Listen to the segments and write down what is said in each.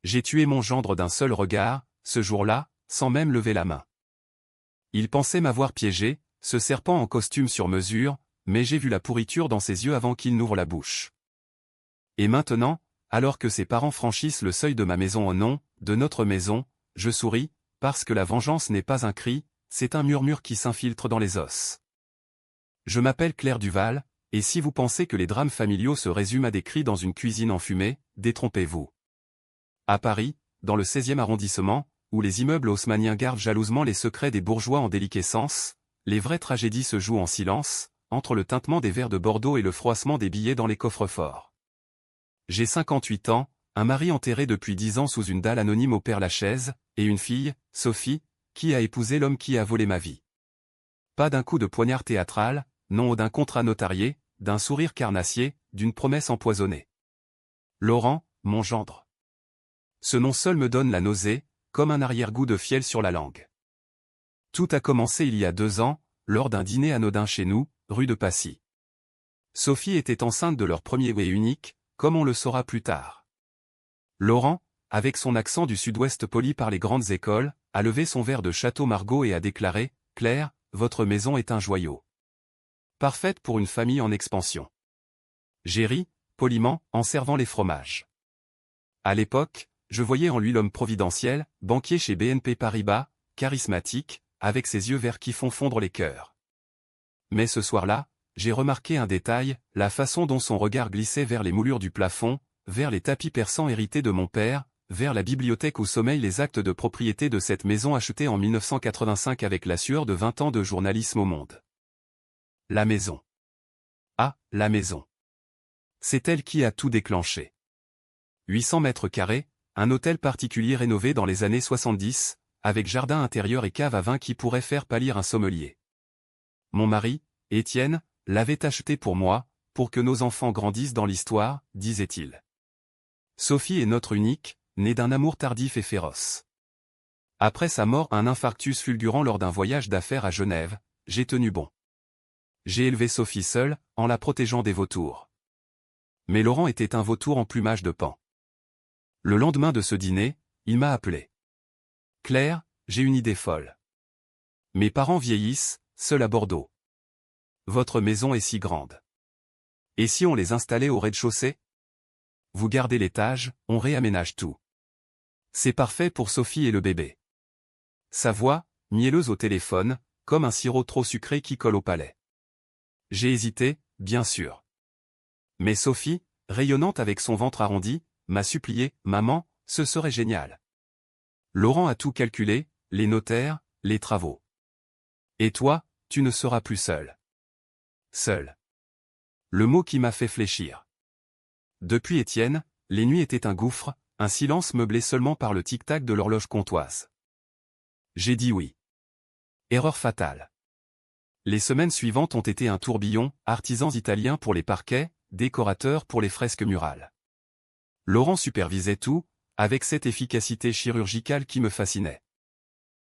J'ai tué mon gendre d'un seul regard, ce jour-là, sans même lever la main. Il pensait m'avoir piégé, ce serpent en costume sur mesure, mais j'ai vu la pourriture dans ses yeux avant qu'il n'ouvre la bouche. Et maintenant, alors que ses parents franchissent le seuil de ma maison au nom, de notre maison, je souris, parce que la vengeance n'est pas un cri, c'est un murmure qui s'infiltre dans les os. Je m'appelle Claire Duval, et si vous pensez que les drames familiaux se résument à des cris dans une cuisine enfumée, détrompez-vous. À Paris, dans le 16e arrondissement, où les immeubles haussmanniens gardent jalousement les secrets des bourgeois en déliquescence, les vraies tragédies se jouent en silence, entre le tintement des verres de Bordeaux et le froissement des billets dans les coffres-forts. J'ai 58 ans, un mari enterré depuis 10 ans sous une dalle anonyme au Père-Lachaise, et une fille, Sophie, qui a épousé l'homme qui a volé ma vie. Pas d'un coup de poignard théâtral, non d'un contrat notarié, d'un sourire carnassier, d'une promesse empoisonnée. Laurent, mon gendre. Ce nom seul me donne la nausée, comme un arrière-goût de fiel sur la langue. Tout a commencé il y a 2 ans, lors d'un dîner anodin chez nous, rue de Passy. Sophie était enceinte de leur premier et unique, comme on le saura plus tard. Laurent, avec son accent du sud-ouest poli par les grandes écoles, a levé son verre de Château Margaux et a déclaré « Claire, votre maison est un joyau. Parfaite pour une famille en expansion. » J'ai ri, poliment, en servant les fromages. À l'époque, je voyais en lui l'homme providentiel, banquier chez BNP Paribas, charismatique, avec ses yeux verts qui font fondre les cœurs. Mais ce soir-là, j'ai remarqué un détail, la façon dont son regard glissait vers les moulures du plafond, vers les tapis persans hérités de mon père, vers la bibliothèque où sommeillent les actes de propriété de cette maison achetée en 1985 avec la sueur de 20 ans de journalisme au Monde. La maison. Ah, la maison. C'est elle qui a tout déclenché. 800 mètres carrés, un hôtel particulier rénové dans les années 70, avec jardin intérieur et cave à vin qui pourrait faire pâlir un sommelier. Mon mari, Étienne, l'avait acheté pour moi, pour que nos enfants grandissent dans l'histoire, disait-il. Sophie est notre unique, née d'un amour tardif et féroce. Après sa mort, un infarctus fulgurant lors d'un voyage d'affaires à Genève, j'ai tenu bon. J'ai élevé Sophie seule, en la protégeant des vautours. Mais Laurent était un vautour en plumage de paon. Le lendemain de ce dîner, il m'a appelé. « Claire, j'ai une idée folle. Mes parents vieillissent, seuls à Bordeaux. Votre maison est si grande. Et si on les installait au rez-de-chaussée? Vous gardez l'étage, on réaménage tout. C'est parfait pour Sophie et le bébé. » Sa voix, mielleuse au téléphone, comme un sirop trop sucré qui colle au palais. J'ai hésité, bien sûr. Mais Sophie, rayonnante avec son ventre arrondi, m'a supplié « Maman, ce serait génial. » Laurent a tout calculé, les notaires, les travaux. Et toi, tu ne seras plus seul. Seul. Le mot qui m'a fait fléchir. Depuis Étienne, les nuits étaient un gouffre, un silence meublé seulement par le tic-tac de l'horloge comtoise. J'ai dit oui. Erreur fatale. Les semaines suivantes ont été un tourbillon, artisans italiens pour les parquets, décorateurs pour les fresques murales. Laurent supervisait tout, avec cette efficacité chirurgicale qui me fascinait.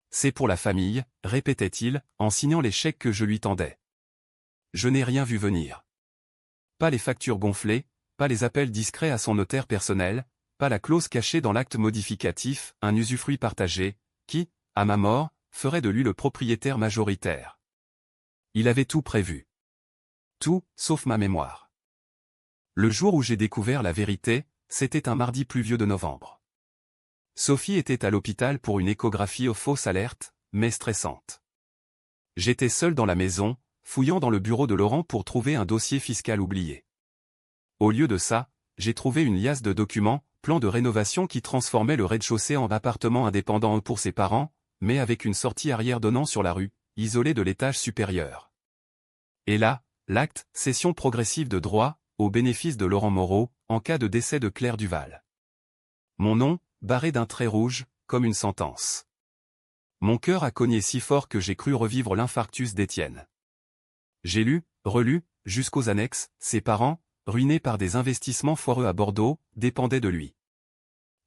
C'est pour la famille, répétait-il, en signant les chèques que je lui tendais. Je n'ai rien vu venir. Pas les factures gonflées, pas les appels discrets à son notaire personnel, pas la clause cachée dans l'acte modificatif, un usufruit partagé, qui, à ma mort, ferait de lui le propriétaire majoritaire. Il avait tout prévu. Tout, sauf ma mémoire. Le jour où j'ai découvert la vérité, c'était un mardi pluvieux de novembre. Sophie était à l'hôpital pour une échographie aux fausses alertes, mais stressante. J'étais seul dans la maison, fouillant dans le bureau de Laurent pour trouver un dossier fiscal oublié. Au lieu de ça, j'ai trouvé une liasse de documents, plans de rénovation qui transformaient le rez-de-chaussée en appartement indépendant pour ses parents, mais avec une sortie arrière donnant sur la rue, isolée de l'étage supérieur. Et là, l'acte, cession progressive de droit, au bénéfice de Laurent Moreau, en cas de décès de Claire Duval. Mon nom, barré d'un trait rouge, comme une sentence. Mon cœur a cogné si fort que j'ai cru revivre l'infarctus d'Étienne. J'ai lu, relu, jusqu'aux annexes, ses parents, ruinés par des investissements foireux à Bordeaux, dépendaient de lui.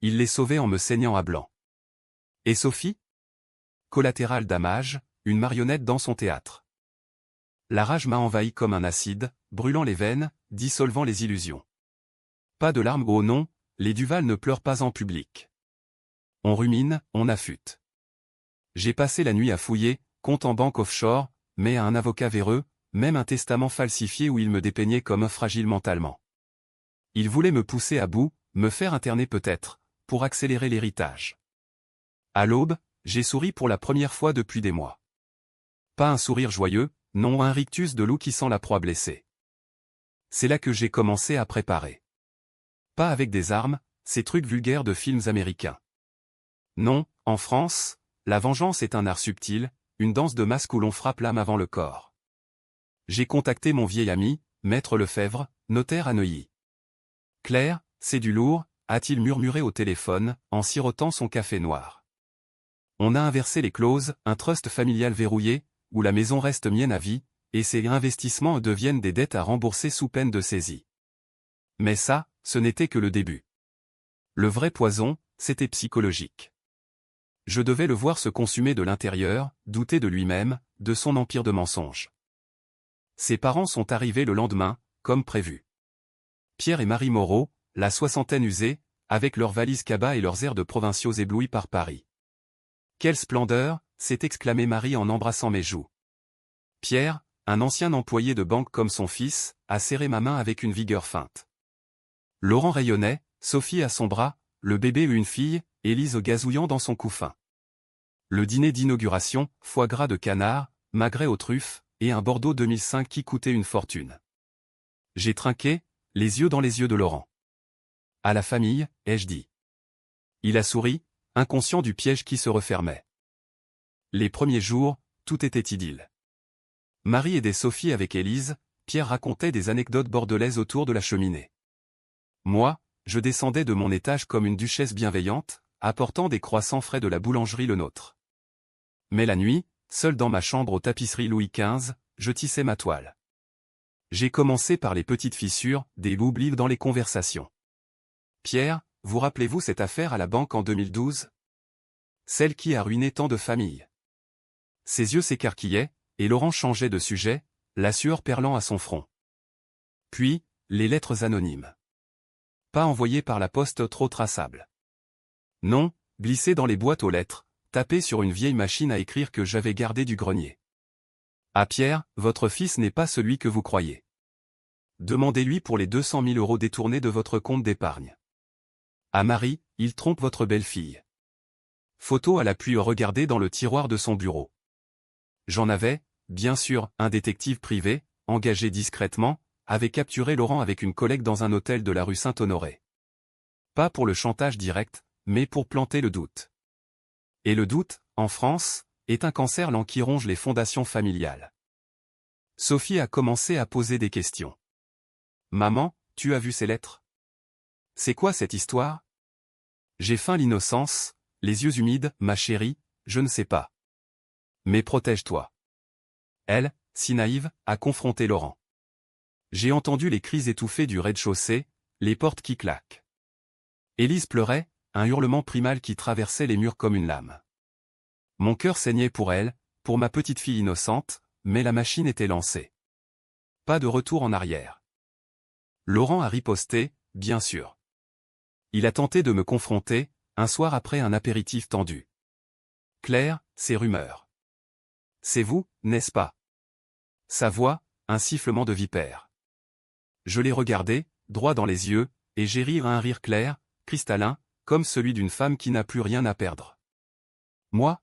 Il les sauvait en me saignant à blanc. Et Sophie? Collatéral damage, une marionnette dans son théâtre. La rage m'a envahi comme un acide, brûlant les veines, dissolvant les illusions. Pas de larmes, oh non, les Duval ne pleurent pas en public. On rumine, on affûte. J'ai passé la nuit à fouiller, compte en banque offshore, mais à un avocat véreux, même un testament falsifié où il me dépeignait comme fragile mentalement. Il voulait me pousser à bout, me faire interner peut-être, pour accélérer l'héritage. À l'aube, j'ai souri pour la première fois depuis des mois. Pas un sourire joyeux, non un rictus de loup qui sent la proie blessée. C'est là que j'ai commencé à préparer. Pas avec des armes, ces trucs vulgaires de films américains. Non, en France, la vengeance est un art subtil, une danse de masque où l'on frappe l'âme avant le corps. J'ai contacté mon vieil ami, Maître Lefebvre, notaire à Neuilly. Claire, c'est du lourd, a-t-il murmuré au téléphone, en sirotant son café noir. On a inversé les clauses, un trust familial verrouillé, où la maison reste mienne à vie, et ses investissements deviennent des dettes à rembourser sous peine de saisie. Mais ça, ce n'était que le début. Le vrai poison, c'était psychologique. Je devais le voir se consumer de l'intérieur, douter de lui-même, de son empire de mensonges. Ses parents sont arrivés le lendemain, comme prévu. Pierre et Marie Moreau, la soixantaine usée, avec leurs valises cabas et leurs airs de provinciaux éblouis par Paris. Quelle splendeur, s'est exclamé Marie en embrassant mes joues. Pierre, un ancien employé de banque comme son fils, a serré ma main avec une vigueur feinte. Laurent rayonnait, Sophie à son bras, le bébé une fille, Élise gazouillant dans son couffin. Le dîner d'inauguration, foie gras de canard, magret aux truffes, et un Bordeaux 2005 qui coûtait une fortune. J'ai trinqué, les yeux dans les yeux de Laurent. À la famille, ai-je dit. Il a souri, inconscient du piège qui se refermait. Les premiers jours, tout était idylle. Marie aidait Sophie avec Élise, Pierre racontait des anecdotes bordelaises autour de la cheminée. Moi, je descendais de mon étage comme une duchesse bienveillante, apportant des croissants frais de la boulangerie Le Nôtre. Mais la nuit, seul dans ma chambre aux tapisseries Louis XV, je tissais ma toile. J'ai commencé par les petites fissures, des oublis dans les conversations. Pierre, vous rappelez-vous cette affaire à la banque en 2012? Celle qui a ruiné tant de familles. Ses yeux s'écarquillaient, et Laurent changeait de sujet, la sueur perlant à son front. Puis, les lettres anonymes. Pas envoyées par la poste trop traçable. Non, glissées dans les boîtes aux lettres, tapées sur une vieille machine à écrire que j'avais gardée du grenier. Ah Pierre, votre fils n'est pas celui que vous croyez. Demandez-lui pour les 200 000 € détournés de votre compte d'épargne. À Marie, il trompe votre belle-fille. Photo à l'appui regardée dans le tiroir de son bureau. J'en avais, bien sûr, un détective privé, engagé discrètement, avait capturé Laurent avec une collègue dans un hôtel de la rue Saint-Honoré. Pas pour le chantage direct, mais pour planter le doute. Et le doute, en France, est un cancer lent qui ronge les fondations familiales. Sophie a commencé à poser des questions. Maman, tu as vu ces lettres? C'est quoi cette histoire? J'ai feint l'innocence, les yeux humides, ma chérie, je ne sais pas. Mais protège-toi. Elle, si naïve, a confronté Laurent. J'ai entendu les cris étouffés du rez-de-chaussée, les portes qui claquent. Élise pleurait, un hurlement primal qui traversait les murs comme une lame. Mon cœur saignait pour elle, pour ma petite fille innocente, mais la machine était lancée. Pas de retour en arrière. Laurent a riposté, bien sûr. Il a tenté de me confronter, un soir après un apéritif tendu. Claire, ces rumeurs. C'est vous, n'est-ce pas? Sa voix, un sifflement de vipère. Je l'ai regardé, droit dans les yeux, et j'ai ri un rire clair, cristallin, comme celui d'une femme qui n'a plus rien à perdre. Moi?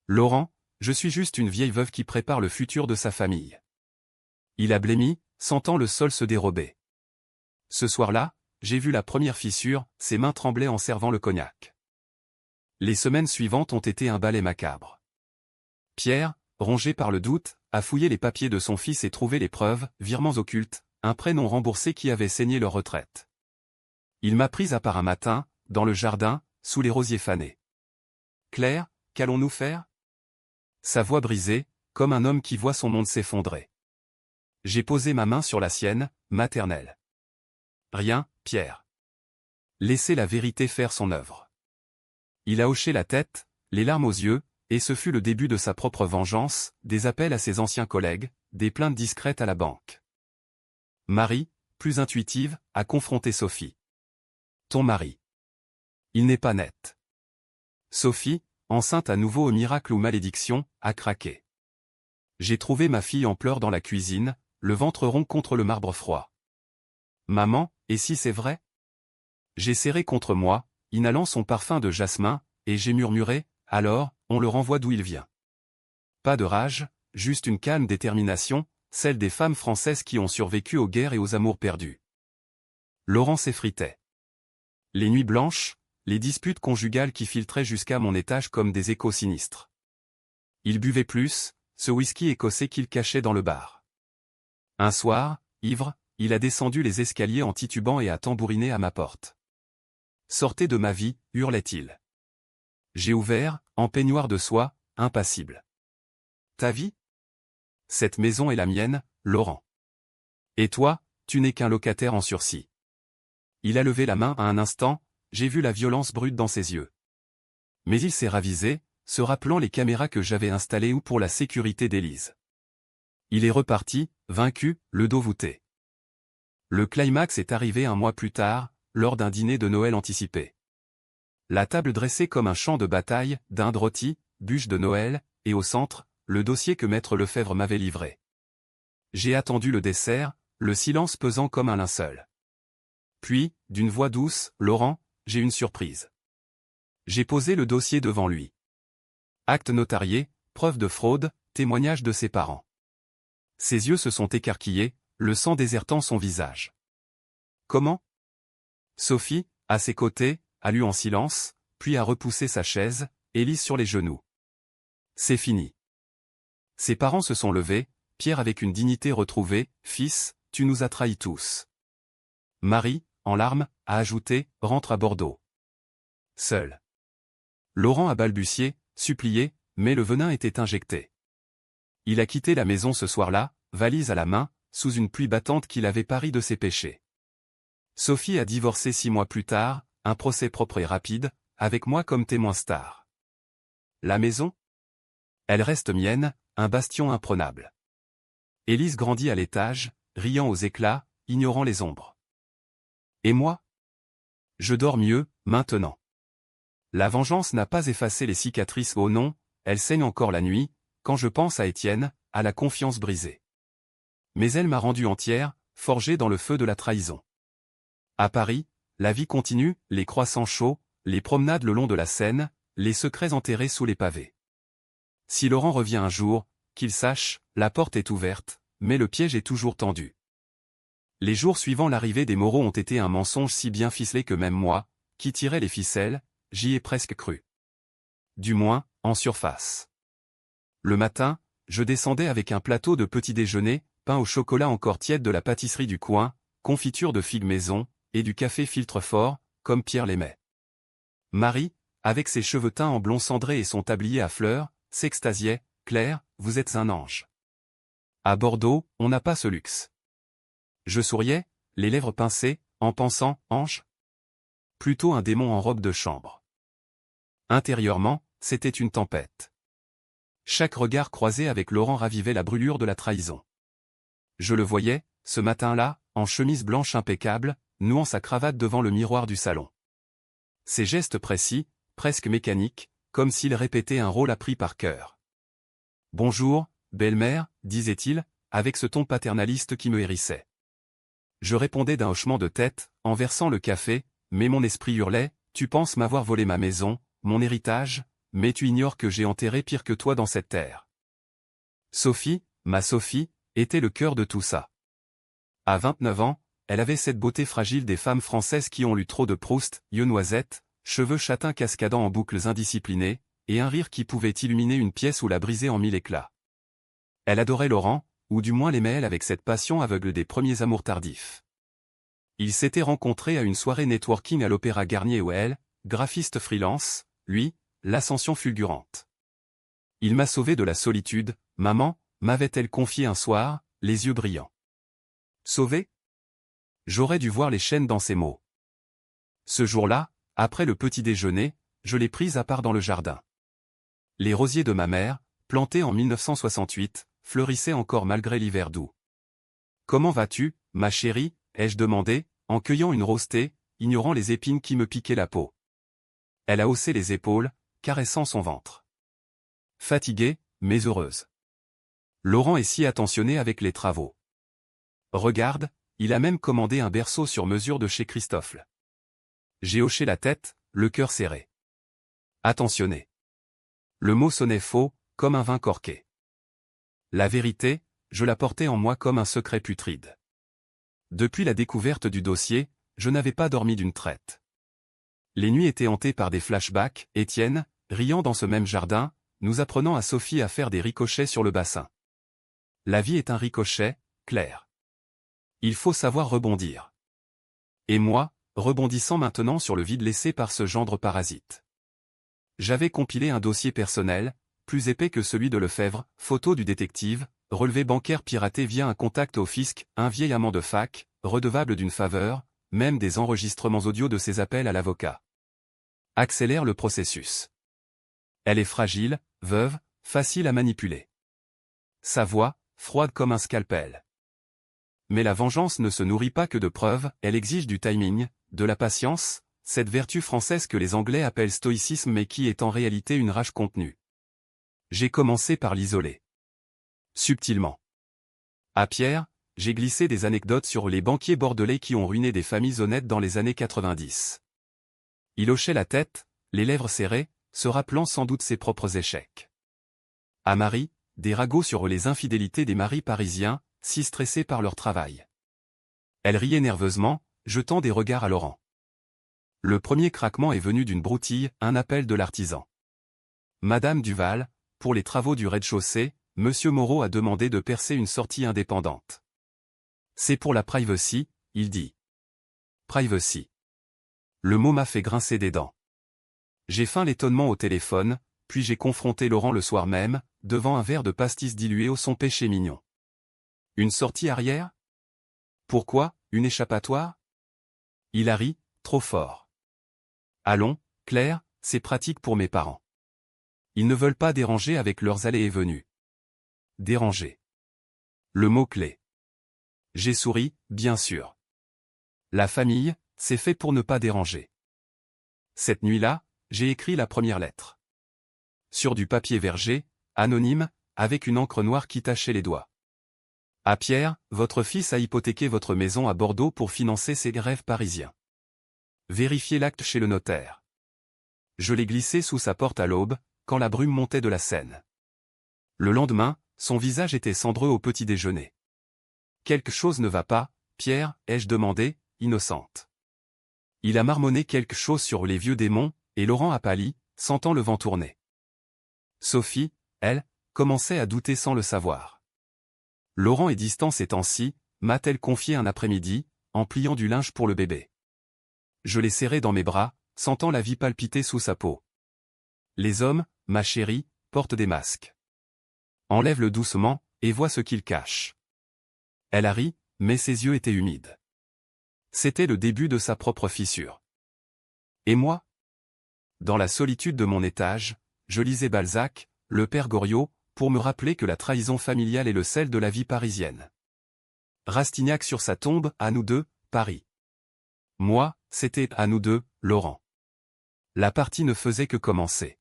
Laurent, je suis juste une vieille veuve qui prépare le futur de sa famille. Il a blêmi, sentant le sol se dérober. Ce soir-là, j'ai vu la première fissure, ses mains tremblaient en servant le cognac. Les semaines suivantes ont été un balai macabre. Pierre, rongé par le doute, a fouillé les papiers de son fils et trouvé les preuves, virements occultes, un prêt non remboursé qui avait saigné leur retraite. Il m'a prise à part un matin, dans le jardin, sous les rosiers fanés. Claire, qu'allons-nous faire? Sa voix brisée, comme un homme qui voit son monde s'effondrer. J'ai posé ma main sur la sienne, maternelle. Rien, Pierre. Laissez la vérité faire son œuvre. Il a hoché la tête, les larmes aux yeux, et ce fut le début de sa propre vengeance, des appels à ses anciens collègues, des plaintes discrètes à la banque. Marie, plus intuitive, a confronté Sophie. Ton mari. Il n'est pas net. Sophie, enceinte à nouveau au miracle ou malédiction, a craqué. J'ai trouvé ma fille en pleurs dans la cuisine, le ventre rond contre le marbre froid. Maman, et si c'est vrai? J'ai serré contre moi, inhalant son parfum de jasmin, et j'ai murmuré, alors, on le renvoie d'où il vient. Pas de rage, juste une calme détermination, celle des femmes françaises qui ont survécu aux guerres et aux amours perdus. Laurent s'effritait. Les nuits blanches, les disputes conjugales qui filtraient jusqu'à mon étage comme des échos sinistres. Il buvait plus, ce whisky écossais qu'il cachait dans le bar. Un soir, ivre, il a descendu les escaliers en titubant et a tambouriné à ma porte. « Sortez de ma vie » hurlait-il. J'ai ouvert, en peignoir de soie, impassible. « Ta vie ? Cette maison est la mienne, Laurent. Et toi, tu n'es qu'un locataire en sursis. » Il a levé la main à un instant, j'ai vu la violence brute dans ses yeux. Mais il s'est ravisé, se rappelant les caméras que j'avais installées ou pour la sécurité d'Élise. Il est reparti, vaincu, le dos voûté. Le climax est arrivé un mois plus tard, lors d'un dîner de Noël anticipé. La table dressée comme un champ de bataille, dinde rôtie, bûche de Noël, et au centre, le dossier que maître Lefebvre m'avait livré. J'ai attendu le dessert, le silence pesant comme un linceul. Puis, d'une voix douce, « Laurent, j'ai une surprise. » J'ai posé le dossier devant lui. Acte notarié, preuve de fraude, témoignage de ses parents. Ses yeux se sont écarquillés, le sang désertant son visage. Comment? Sophie, à ses côtés, a lu en silence, puis a repoussé sa chaise, Élise sur les genoux. C'est fini. Ses parents se sont levés, Pierre avec une dignité retrouvée, « Fils, tu nous as trahis tous. » Marie, en larmes, a ajouté, « Rentre à Bordeaux. » Seul. Laurent a balbutié, supplié, mais le venin était injecté. Il a quitté la maison ce soir-là, valise à la main, sous une pluie battante qu'il avait pari de ses péchés. Sophie a divorcé 6 mois plus tard, un procès propre et rapide, avec moi comme témoin star. La maison? Elle reste mienne, un bastion imprenable. Élise grandit à l'étage, riant aux éclats, ignorant les ombres. Et moi? Je dors mieux, maintenant. La vengeance n'a pas effacé les cicatrices, oh non, elle saigne encore la nuit, quand je pense à Étienne, à la confiance brisée. Mais elle m'a rendu entière, forgée dans le feu de la trahison. À Paris, la vie continue, les croissants chauds, les promenades le long de la Seine, les secrets enterrés sous les pavés. Si Laurent revient un jour, qu'il sache, la porte est ouverte, mais le piège est toujours tendu. Les jours suivant l'arrivée des Moreau ont été un mensonge si bien ficelé que même moi, qui tirais les ficelles, j'y ai presque cru. Du moins, en surface. Le matin, je descendais avec un plateau de petit déjeuner, pain au chocolat encore tiède de la pâtisserie du coin, confiture de figues maison, et du café filtre fort, comme Pierre l'aimait. Marie, avec ses cheveux teints en blond cendré et son tablier à fleurs, s'extasiait, « Claire, vous êtes un ange. » À Bordeaux, on n'a pas ce luxe. Je souriais, les lèvres pincées, en pensant, ange? Plutôt un démon en robe de chambre. Intérieurement, c'était une tempête. Chaque regard croisé avec Laurent ravivait la brûlure de la trahison. Je le voyais, ce matin-là, en chemise blanche impeccable, nouant sa cravate devant le miroir du salon. Ses gestes précis, presque mécaniques, comme s'il répétait un rôle appris par cœur. « Bonjour, belle-mère » disait-il, avec ce ton paternaliste qui me hérissait. Je répondais d'un hochement de tête, en versant le café, mais mon esprit hurlait, « Tu penses m'avoir volé ma maison, mon héritage, mais tu ignores que j'ai enterré pire que toi dans cette terre. » Sophie, ma Sophie, était le cœur de tout ça. À 29 ans, elle avait cette beauté fragile des femmes françaises qui ont lu trop de Proust, yeux noisettes, cheveux châtains cascadant en boucles indisciplinées, et un rire qui pouvait illuminer une pièce ou la briser en 1000 éclats. Elle adorait Laurent, ou du moins l'aimait elle avec cette passion aveugle des premiers amours tardifs. Ils s'étaient rencontrés à une soirée networking à l'Opéra Garnier où elle, graphiste freelance, lui, l'ascension fulgurante. Il m'a sauvé de la solitude, maman, m'avait-elle confié un soir, les yeux brillants. Sauvé? J'aurais dû voir les chaînes dans ses mots. Ce jour-là, après le petit déjeuner, je l'ai prise à part dans le jardin. Les rosiers de ma mère, plantés en 1968, fleurissaient encore malgré l'hiver doux. « Comment vas-tu, ma chérie ?» ai-je demandé, en cueillant une rosée, ignorant les épines qui me piquaient la peau. Elle a haussé les épaules, caressant son ventre. Fatiguée, mais heureuse. Laurent est si attentionné avec les travaux. Regarde, il a même commandé un berceau sur mesure de chez Christophe. J'ai hoché la tête, le cœur serré. Attentionné. Le mot sonnait faux, comme un vin corqué. La vérité, je la portais en moi comme un secret putride. Depuis la découverte du dossier, je n'avais pas dormi d'une traite. Les nuits étaient hantées par des flashbacks, Étienne, riant dans ce même jardin, nous apprenant à Sophie à faire des ricochets sur le bassin. La vie est un ricochet, Claire. Il faut savoir rebondir. Et moi, rebondissant maintenant sur le vide laissé par ce gendre parasite. J'avais compilé un dossier personnel, plus épais que celui de Lefebvre, photo du détective, relevé bancaire piraté via un contact au fisc, un vieil amant de fac, redevable d'une faveur, même des enregistrements audio de ses appels à l'avocat. Accélère le processus. Elle est fragile, veuve, facile à manipuler. Sa voix, froide comme un scalpel. Mais la vengeance ne se nourrit pas que de preuves, elle exige du timing, de la patience, cette vertu française que les Anglais appellent stoïcisme mais qui est en réalité une rage contenue. J'ai commencé par l'isoler. Subtilement. À Pierre, j'ai glissé des anecdotes sur les banquiers bordelais qui ont ruiné des familles honnêtes dans les années 90. Il hochait la tête, les lèvres serrées, se rappelant sans doute ses propres échecs. À Marie, des ragots sur les infidélités des maris parisiens, si stressés par leur travail. Elle riait nerveusement, jetant des regards à Laurent. Le premier craquement est venu d'une broutille, un appel de l'artisan. Madame Duval, pour les travaux du rez-de-chaussée, Monsieur Moreau a demandé de percer une sortie indépendante. C'est pour la privacy, il dit. Privacy. Le mot m'a fait grincer des dents. J'ai feint l'étonnement au téléphone, puis j'ai confronté Laurent le soir même, devant un verre de pastis dilué au son péché mignon. Une sortie arrière? Pourquoi, une échappatoire? Il a ri, trop fort. Allons, Claire, c'est pratique pour mes parents. Ils ne veulent pas déranger avec leurs allées et venues. Déranger. Le mot-clé. J'ai souri, bien sûr. La famille, c'est fait pour ne pas déranger. Cette nuit-là, j'ai écrit la première lettre. Sur du papier verger, anonyme, avec une encre noire qui tachait les doigts. À Pierre, votre fils a hypothéqué votre maison à Bordeaux pour financer ses rêves parisiens. Vérifiez l'acte chez le notaire. Je l'ai glissé sous sa porte à l'aube, quand la brume montait de la Seine. Le lendemain, son visage était cendreux au petit déjeuner. Quelque chose ne va pas, Pierre, ai-je demandé, innocente. Il a marmonné quelque chose sur les vieux démons, et Laurent a pâli, sentant le vent tourner. Sophie, elle, commençait à douter sans le savoir. Laurent est distant ces temps-ci, m'a-t-elle confié un après-midi, en pliant du linge pour le bébé. Je l'ai serré dans mes bras, sentant la vie palpiter sous sa peau. Les hommes, ma chérie, portent des masques. Enlève-le doucement, et vois ce qu'il cache. Elle a ri, mais ses yeux étaient humides. C'était le début de sa propre fissure. Et moi? Dans la solitude de mon étage, je lisais Balzac, le père Goriot, pour me rappeler que la trahison familiale est le sel de la vie parisienne. Rastignac sur sa tombe, à nous deux, Paris. Moi, c'était à nous deux, Laurent. La partie ne faisait que commencer.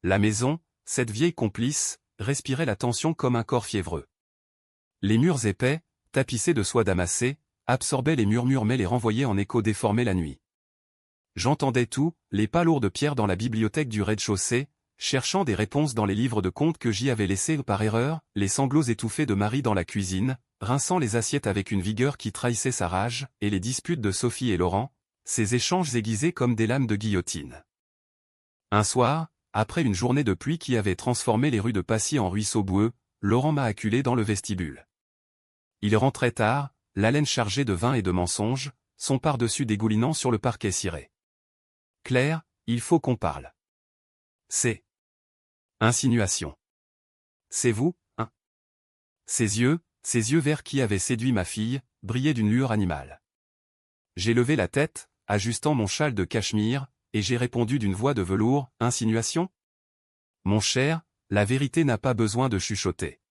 La maison, cette vieille complice, respirait la tension comme un corps fiévreux. Les murs épais, tapissés de soie damassée, absorbaient les murmures mais les renvoyaient en écho déformés la nuit. J'entendais tout, les pas lourds de pierre dans la bibliothèque du rez-de-chaussée, cherchant des réponses dans les livres de contes que j'y avais laissés par erreur, les sanglots étouffés de Marie dans la cuisine, rinçant les assiettes avec une vigueur qui trahissait sa rage, et les disputes de Sophie et Laurent, ces échanges aiguisés comme des lames de guillotine. Un soir, après une journée de pluie qui avait transformé les rues de Passy en ruisseaux boueux, Laurent m'a acculé dans le vestibule. Il rentrait tard, l'haleine chargée de vin et de mensonges, son par-dessus dégoulinant sur le parquet ciré. « Claire, il faut qu'on parle. » C'est. Insinuation. C'est vous, hein? Ses yeux verts qui avaient séduit ma fille, brillaient d'une lueur animale. J'ai levé la tête, ajustant mon châle de cachemire, et j'ai répondu d'une voix de velours, « Insinuation? Mon cher, la vérité n'a pas besoin de chuchoter.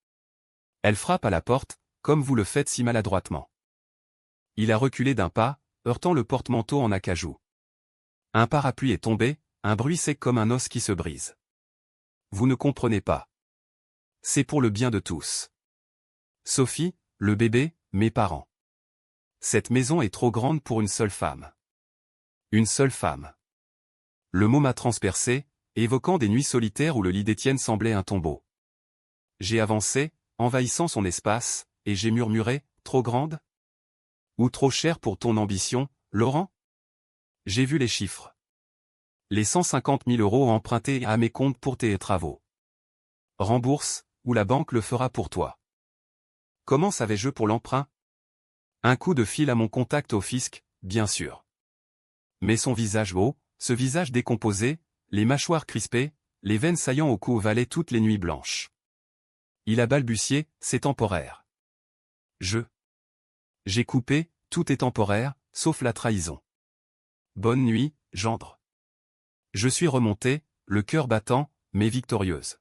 Elle frappe à la porte, comme vous le faites si maladroitement. » Il a reculé d'un pas, heurtant le porte-manteau en acajou. Un parapluie est tombé, un bruit sec comme un os qui se brise. Vous ne comprenez pas. C'est pour le bien de tous. Sophie, le bébé, mes parents. Cette maison est trop grande pour une seule femme. Une seule femme. Le mot m'a transpercé, évoquant des nuits solitaires où le lit d'Étienne semblait un tombeau. J'ai avancé, envahissant son espace, et j'ai murmuré, trop grande? Ou trop chère pour ton ambition, Laurent? J'ai vu les chiffres. Les 150 000 € empruntés à mes comptes pour tes travaux. Rembourse, ou la banque le fera pour toi. Comment savais-je pour l'emprunt? Un coup de fil à mon contact au fisc, bien sûr. Mais son visage haut, ce visage décomposé, les mâchoires crispées, les veines saillant au cou ovalaient toutes les nuits blanches. Il a balbutié, c'est temporaire. J'ai coupé, tout est temporaire, sauf la trahison. Bonne nuit, gendre. Je suis remontée, le cœur battant, mais victorieuse.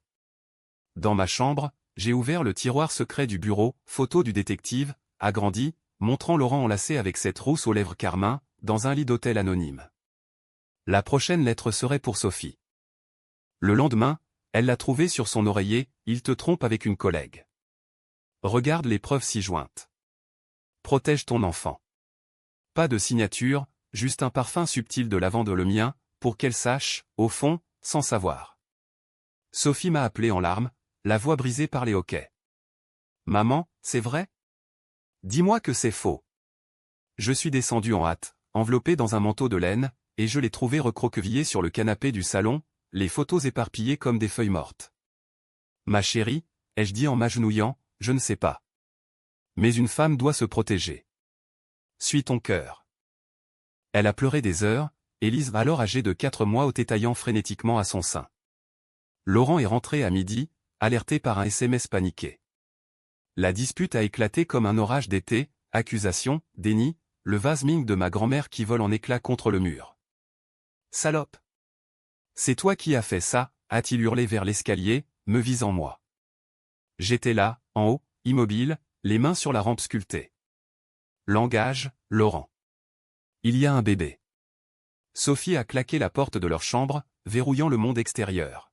Dans ma chambre, j'ai ouvert le tiroir secret du bureau, photo du détective, agrandi, montrant Laurent enlacé avec cette rousse aux lèvres carmin, dans un lit d'hôtel anonyme. La prochaine lettre serait pour Sophie. Le lendemain, elle l'a trouvé sur son oreiller, il te trompe avec une collègue. Regarde les preuves ci-jointes. Protège ton enfant. Pas de signature, juste un parfum subtil de lavande le mien, pour qu'elle sache, au fond, sans savoir. Sophie m'a appelé en larmes, la voix brisée par les hoquets. Maman, c'est vrai? Dis-moi que c'est faux. Je suis descendu en hâte, enveloppé dans un manteau de laine, et je l'ai trouvé recroquevillé sur le canapé du salon, les photos éparpillées comme des feuilles mortes. Ma chérie, ai-je dit en m'agenouillant, je ne sais pas. Mais une femme doit se protéger. Suis ton cœur. Elle a pleuré des heures, Élise, alors âgée de 4 mois, au tétaillant frénétiquement à son sein. Laurent est rentré à midi, alerté par un SMS paniqué. La dispute a éclaté comme un orage d'été, accusation, déni, le vase Ming de ma grand-mère qui vole en éclats contre le mur. Salope! C'est toi qui as fait ça, a-t-il hurlé vers l'escalier, me visant moi. J'étais là, en haut, immobile, les mains sur la rampe sculptée. Langage, Laurent. Il y a un bébé. Sophie a claqué la porte de leur chambre, verrouillant le monde extérieur.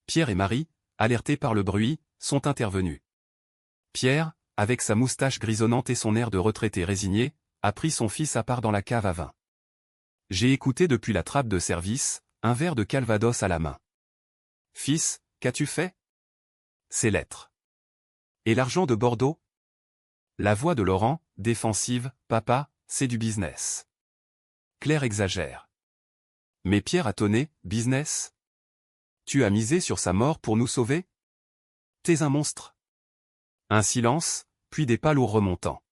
Pierre et Marie, alertés par le bruit, sont intervenus. Pierre, avec sa moustache grisonnante et son air de retraité résigné, a pris son fils à part dans la cave à vin. J'ai écouté depuis la trappe de service, un verre de calvados à la main. Fils, qu'as-tu fait? Ces lettres. Et l'argent de Bordeaux? La voix de Laurent, défensive, papa, c'est du business. Claire exagère. Mais Pierre a tonné, business? Tu as misé sur sa mort pour nous sauver? T'es un monstre. Un silence, puis des pas lourds remontants.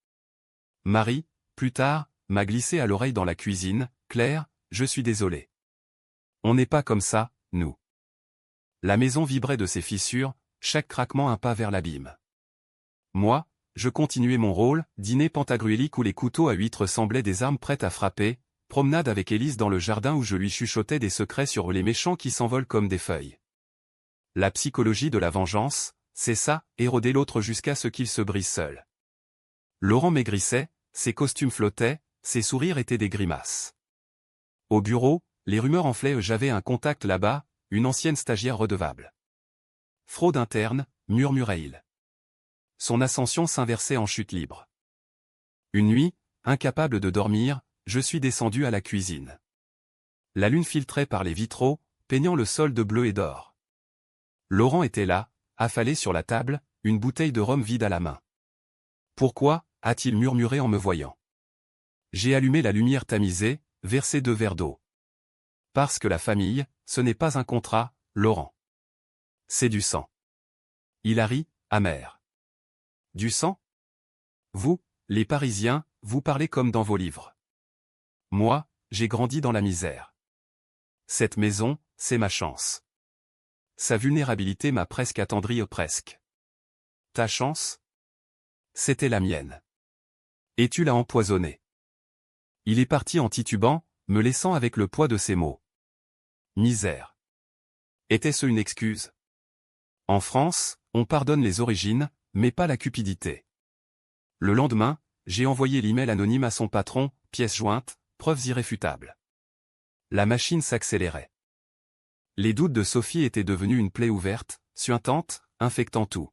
Marie, plus tard, m'a glissé à l'oreille dans la cuisine, Claire, je suis désolé. On n'est pas comme ça, nous. La maison vibrait de ses fissures, chaque craquement un pas vers l'abîme. Moi, je continuais mon rôle, dîner pantagruélique où les couteaux à huîtres semblaient des armes prêtes à frapper, promenade avec Élise dans le jardin où je lui chuchotais des secrets sur les méchants qui s'envolent comme des feuilles. La psychologie de la vengeance, c'est ça, éroder l'autre jusqu'à ce qu'il se brise seul. Laurent maigrissait, ses costumes flottaient, ses sourires étaient des grimaces. Au bureau, les rumeurs enflaient, j'avais un contact là-bas, une ancienne stagiaire redevable. Fraude interne, murmurait-il. Son ascension s'inversait en chute libre. Une nuit, incapable de dormir, je suis descendu à la cuisine. La lune filtrait par les vitraux, peignant le sol de bleu et d'or. Laurent était là, affalé sur la table, une bouteille de rhum vide à la main. Pourquoi, a-t-il murmuré en me voyant. J'ai allumé la lumière tamisée, versé 2 verres d'eau. Parce que la famille, ce n'est pas un contrat, Laurent. C'est du sang. Il a ri, amer. Du sang? Vous, les Parisiens, vous parlez comme dans vos livres. Moi, j'ai grandi dans la misère. Cette maison, c'est ma chance. Sa vulnérabilité m'a presque attendri, presque. Ta chance? C'était la mienne. Et tu l'as empoisonné. Il est parti en titubant, me laissant avec le poids de ses mots. Misère. Était-ce une excuse? En France, on pardonne les origines, mais pas la cupidité. Le lendemain, j'ai envoyé l'email anonyme à son patron, pièce jointe, preuves irréfutables. La machine s'accélérait. Les doutes de Sophie étaient devenus une plaie ouverte, suintante, infectant tout.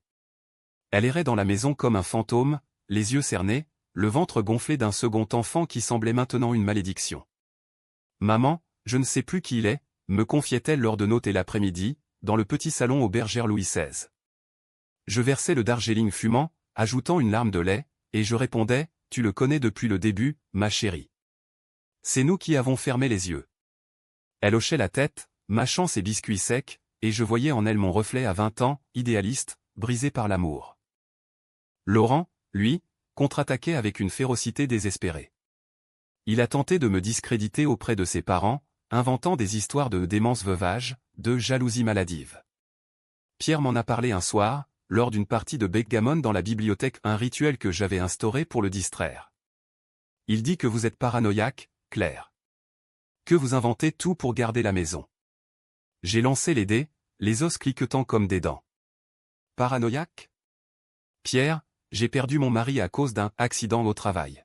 Elle errait dans la maison comme un fantôme, les yeux cernés, le ventre gonflé d'un second enfant qui semblait maintenant une malédiction. « Maman, je ne sais plus qui il est », me confiait-elle lors de nos thés l'après-midi, dans le petit salon aux Bergères Louis XVI. Je versais le Darjeeling fumant, ajoutant une larme de lait, et je répondais, « Tu le connais depuis le début, ma chérie. C'est nous qui avons fermé les yeux. » Elle hochait la tête, mâchant ses biscuits secs, et je voyais en elle mon reflet à 20 ans, idéaliste, brisé par l'amour. Laurent, lui, contre-attaquait avec une férocité désespérée. Il a tenté de me discréditer auprès de ses parents, inventant des histoires de démence veuvage, de jalousie maladive. Pierre m'en a parlé un soir, lors d'une partie de backgammon dans la bibliothèque, un rituel que j'avais instauré pour le distraire. Il dit que vous êtes paranoïaque, Claire. Que vous inventez tout pour garder la maison. J'ai lancé les dés, les os cliquetant comme des dents. Paranoïaque? Pierre, j'ai perdu mon mari à cause d'un accident au travail.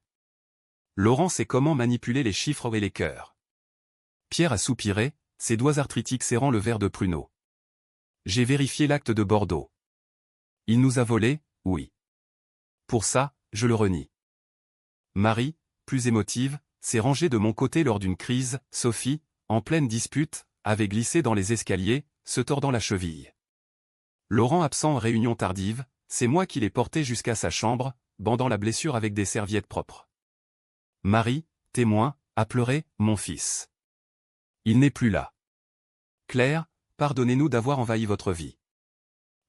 Laurent sait comment manipuler les chiffres et les cœurs. Pierre a soupiré, ses doigts arthritiques serrant le verre de pruneau. J'ai vérifié l'acte de Bordeaux. Il nous a volés, oui. Pour ça, je le renie. Marie, plus émotive, s'est rangée de mon côté lors d'une crise. Sophie, en pleine dispute, avait glissé dans les escaliers, se tordant la cheville. Laurent absent en réunion tardive, c'est moi qui l'ai porté jusqu'à sa chambre, bandant la blessure avec des serviettes propres. Marie, témoin, a pleuré, mon fils. Il n'est plus là. Claire, pardonnez-nous d'avoir envahi votre vie.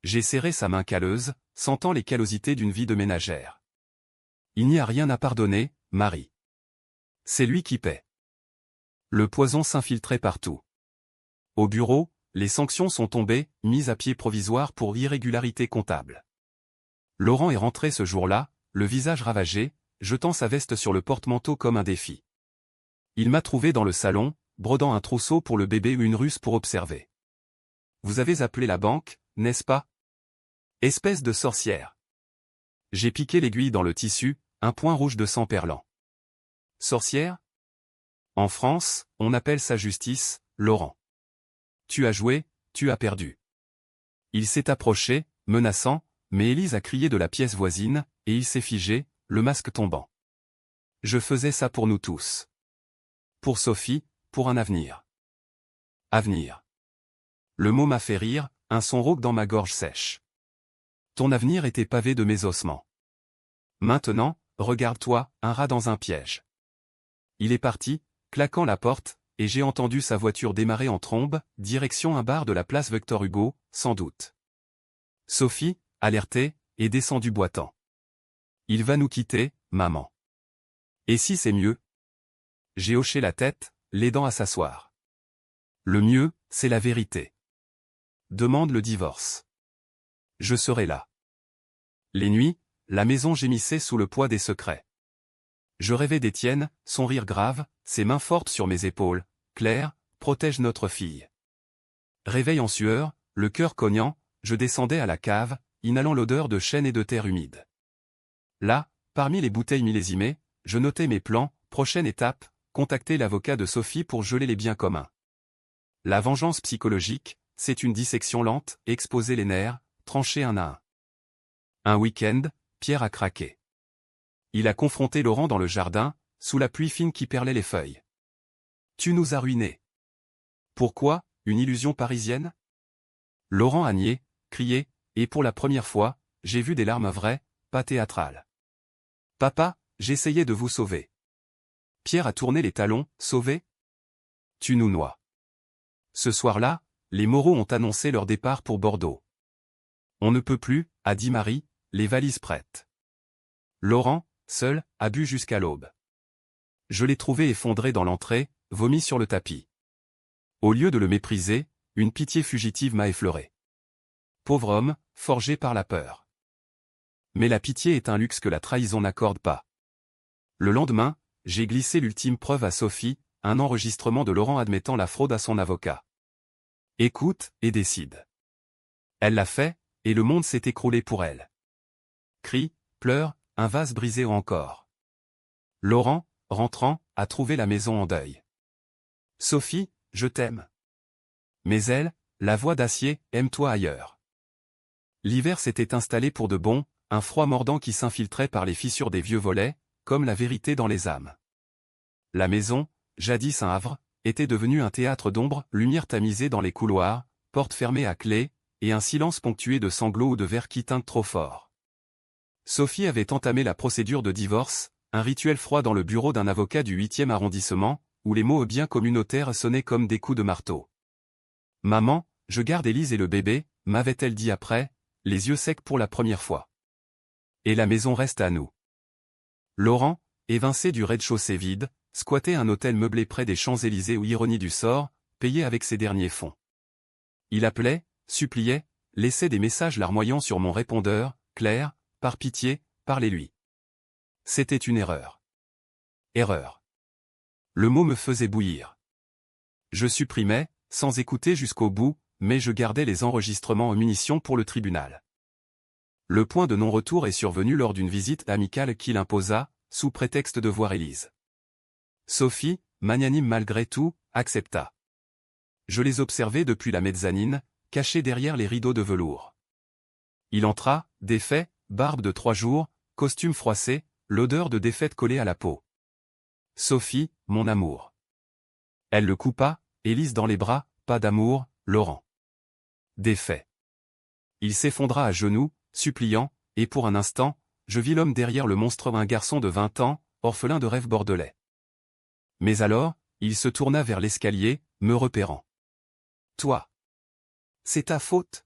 J'ai serré sa main calleuse, sentant les callosités d'une vie de ménagère. Il n'y a rien à pardonner, Marie. C'est lui qui paie. Le poison s'infiltrait partout. Au bureau, les sanctions sont tombées, mises à pied provisoire pour irrégularité comptable. Laurent est rentré ce jour-là, le visage ravagé, jetant sa veste sur le porte-manteau comme un défi. Il m'a trouvé dans le salon, brodant un trousseau pour le bébé ou une russe pour observer. Vous avez appelé la banque, n'est-ce pas? Espèce de sorcière. J'ai piqué l'aiguille dans le tissu, un point rouge de sang perlant. Sorcière? En France, on appelle ça justice, Laurent. Tu as joué, tu as perdu. Il s'est approché, menaçant, mais Élise a crié de la pièce voisine, et il s'est figé, le masque tombant. Je faisais ça pour nous tous. Pour Sophie, pour un avenir. Avenir. Le mot m'a fait rire, un son rauque dans ma gorge sèche. Ton avenir était pavé de mes ossements. Maintenant, regarde-toi, un rat dans un piège. Il est parti, claquant la porte, et j'ai entendu sa voiture démarrer en trombe, direction un bar de la place Victor Hugo, sans doute. Sophie, alertée, est descendue boitant. Il va nous quitter, maman. Et si c'est mieux? J'ai hoché la tête, l'aidant à s'asseoir. Le mieux, c'est la vérité. Demande le divorce. Je serai là. Les nuits, la maison gémissait sous le poids des secrets. Je rêvais d'Étienne, son rire grave, ses mains fortes sur mes épaules. Claire, protège notre fille. Réveil en sueur, le cœur cognant, je descendais à la cave, inhalant l'odeur de chêne et de terre humide. Là, parmi les bouteilles millésimées, je notais mes plans. Prochaine étape, contacter l'avocat de Sophie pour geler les biens communs. La vengeance psychologique, c'est une dissection lente, exposer les nerfs, trancher un à un. Un week-end, Pierre a craqué. Il a confronté Laurent dans le jardin, sous la pluie fine qui perlait les feuilles. Tu nous as ruinés. Pourquoi, une illusion parisienne? Laurent a nié, crié, et pour la première fois, j'ai vu des larmes vraies, pas théâtrales. Papa, j'essayais de vous sauver. Pierre a tourné les talons, sauvé? Tu nous noies. Ce soir-là, les Moreau ont annoncé leur départ pour Bordeaux. On ne peut plus, a dit Marie, les valises prêtes. Laurent, seul, a bu jusqu'à l'aube. Je l'ai trouvé effondré dans l'entrée, vomi sur le tapis. Au lieu de le mépriser, une pitié fugitive m'a effleuré. Pauvre homme, forgé par la peur. Mais la pitié est un luxe que la trahison n'accorde pas. Le lendemain, j'ai glissé l'ultime preuve à Sophie, un enregistrement de Laurent admettant la fraude à son avocat. Écoute, et décide. Elle l'a fait, et le monde s'est écroulé pour elle. Cris, pleurs, un vase brisé encore. Laurent, rentrant, a trouvé la maison en deuil. Sophie, je t'aime. Mais elle, la voix d'acier, aime-toi ailleurs. L'hiver s'était installé pour de bon, un froid mordant qui s'infiltrait par les fissures des vieux volets, comme la vérité dans les âmes. La maison, jadis un havre, était devenue un théâtre d'ombre, lumière tamisée dans les couloirs, portes fermées à clé, et un silence ponctué de sanglots ou de verres qui tintent trop fort. Sophie avait entamé la procédure de divorce, un rituel froid dans le bureau d'un avocat du 8e arrondissement, où les mots bien communautaires sonnaient comme des coups de marteau. « Maman, je garde Élise et le bébé », m'avait-elle dit après, les yeux secs pour la première fois. Et la maison reste à nous. Laurent, évincé du rez-de-chaussée vide, squattait un hôtel meublé près des Champs-Élysées où, ironie du sort, payé avec ses derniers fonds. Il appelait, suppliait, laissait des messages larmoyants sur mon répondeur, « Claire, par pitié, parlez-lui. » C'était une erreur. Erreur. Le mot me faisait bouillir. Je supprimais, sans écouter jusqu'au bout, mais je gardais les enregistrements aux munitions pour le tribunal. Le point de non-retour est survenu lors d'une visite amicale qu'il imposa, sous prétexte de voir Élise. Sophie, magnanime malgré tout, accepta. Je les observais depuis la mezzanine, cachés derrière les rideaux de velours. Il entra, défait, barbe de 3 jours, costume froissé, l'odeur de défaite collée à la peau. Sophie, mon amour. Elle le coupa, Élise dans les bras, pas d'amour, Laurent. Défait. Il s'effondra à genoux, suppliant, et pour un instant, je vis l'homme derrière le monstre, un garçon de 20 ans, orphelin de rêves bordelais. Mais alors, il se tourna vers l'escalier, me repérant. « Toi. C'est ta faute.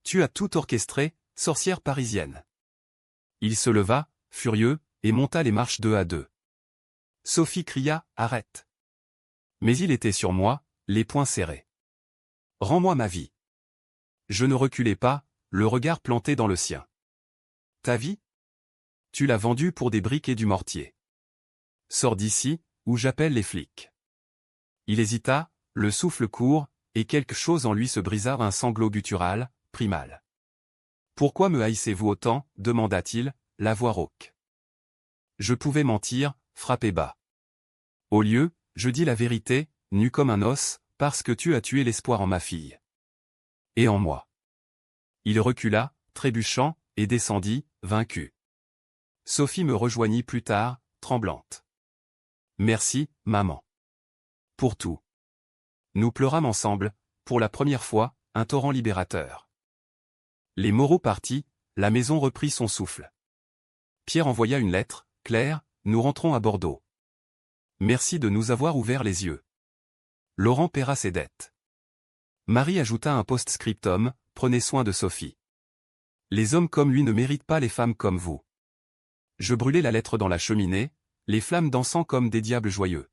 Tu as tout orchestré, sorcière parisienne. » Il se leva, furieux, et monta les marches 2 à 2. Sophie cria, « Arrête. » Mais il était sur moi, les poings serrés. « Rends-moi ma vie. » Je ne reculais pas, le regard planté dans le sien. « Ta vie ? Tu l'as vendue pour des briques et du mortier. Sors d'ici, ou j'appelle les flics. » Il hésita, le souffle court, et quelque chose en lui se brisa, un sanglot guttural, primal. « Pourquoi me haïssez-vous autant » demanda-t-il, la voix rauque. Je pouvais mentir, frapper bas. Au lieu, je dis la vérité, nu comme un os, parce que tu as tué l'espoir en ma fille. Et en moi. Il recula, trébuchant, et descendit, vaincu. Sophie me rejoignit plus tard, tremblante. Merci, maman. Pour tout. Nous pleurâmes ensemble, pour la première fois, un torrent libérateur. Les Moreau partis, la maison reprit son souffle. Pierre envoya une lettre, « Claire, nous rentrons à Bordeaux. Merci de nous avoir ouvert les yeux. » Laurent paiera ses dettes. Marie ajouta un post-scriptum, « Prenez soin de Sophie. Les hommes comme lui ne méritent pas les femmes comme vous. » Je brûlai la lettre dans la cheminée, les flammes dansant comme des diables joyeux.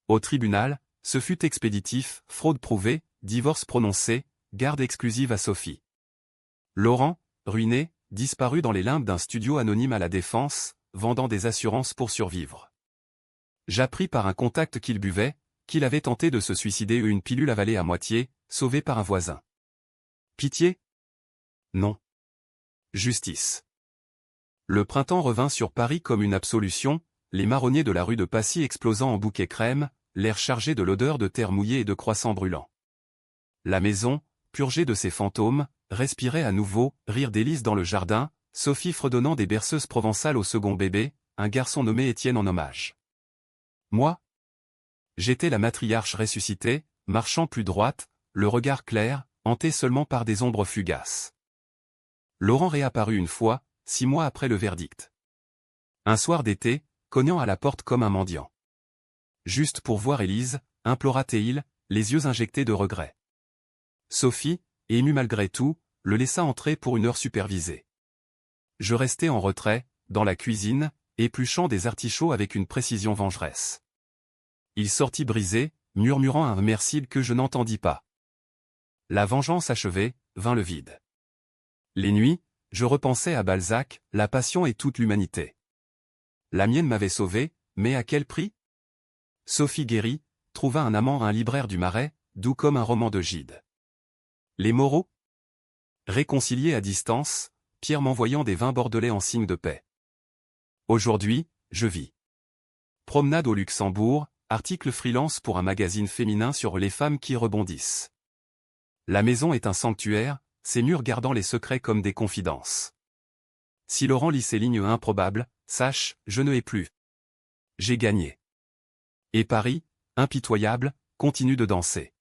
Au tribunal, ce fut expéditif, fraude prouvée, divorce prononcé, garde exclusive à Sophie. Laurent, ruiné, disparut dans les limbes d'un studio anonyme à la Défense, vendant des assurances pour survivre. J'appris par un contact qu'il buvait, qu'il avait tenté de se suicider, une pilule avalée à moitié, sauvée par un voisin. Pitié ? Non. Justice. Le printemps revint sur Paris comme une absolution, les marronniers de la rue de Passy explosant en bouquets crème, l'air chargé de l'odeur de terre mouillée et de croissants brûlants. La maison, purgée de ses fantômes, respirait à nouveau, rire d'Élise dans le jardin, Sophie fredonnant des berceuses provençales au second bébé, un garçon nommé Étienne en hommage. Moi ? J'étais la matriarche ressuscitée, marchant plus droite, le regard clair, hanté seulement par des ombres fugaces. Laurent réapparut une fois, 6 mois après le verdict. Un soir d'été, cognant à la porte comme un mendiant. Juste pour voir Élise, implora-t-il, les yeux injectés de regret. Sophie, émue malgré tout, le laissa entrer pour une heure supervisée. Je restai en retrait, dans la cuisine, épluchant des artichauts avec une précision vengeresse. Il sortit brisé, murmurant un merci que je n'entendis pas. La vengeance achevée, vint le vide. Les nuits, je repensais à Balzac, la passion et toute l'humanité. La mienne m'avait sauvé, mais à quel prix ? Sophie guérie, trouva un amant, un libraire du Marais, doux comme un roman de Gide. Les Moreau ? Réconciliés à distance, Pierre m'envoyant des vins bordelais en signe de paix. Aujourd'hui, je vis. Promenade au Luxembourg, article freelance pour un magazine féminin sur les femmes qui rebondissent. La maison est un sanctuaire, ses murs gardant les secrets comme des confidences. Si Laurent lit ces lignes improbables, sache, je ne hais plus. J'ai gagné. Et Paris, impitoyable, continue de danser.